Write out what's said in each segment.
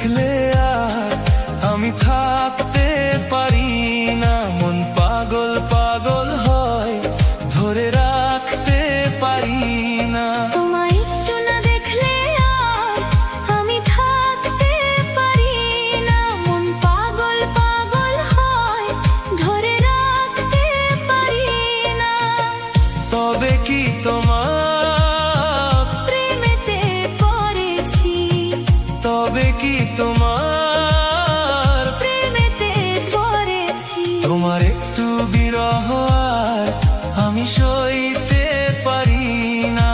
দেখলে আর আমি থাকতে পারি না, মন পাগল পাগল হয়, ধরে রাখতে পারি না। তোমায় একটু না দেখলে আর আমি থাকতে পারি না, মন পাগল পাগল হয়, ধরে রাখতে পারি না। তবে কি তোমার প্রেমেতে পড়েছি, তবে কি তোমার প্রেমেতে পড়েছি। তোমার একটু বিরহ আর আমি সইতে পারি না,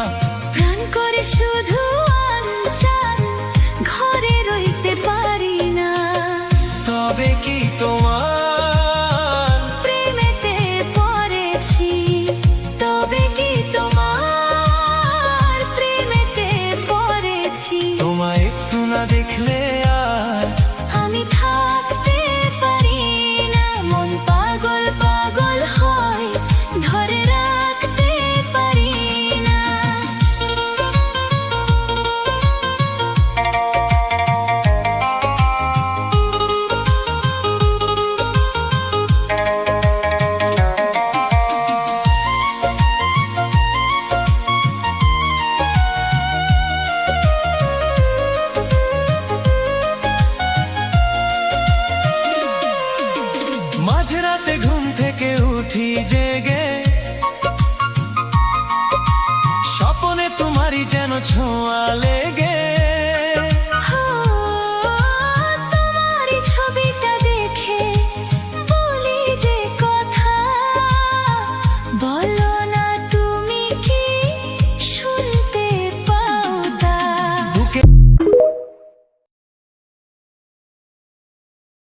প্রাণ করে শুধু আনচান, ঘরে রইতে পারি না। তবে কি তোমার প্রেমেতে পড়েছি, তবে কি তোমার প্রেমেতে পড়েছি। তোমায় একটু না দেখলে আর আমি থাকতে পারি না, মন পাগল পাগল হয়, ধরে রাখতে পারি না। মাঝরাতে ঘুম থেকে উঠি জেগে, স্বপনে তোমারই যেন ছোঁয়া লেগে।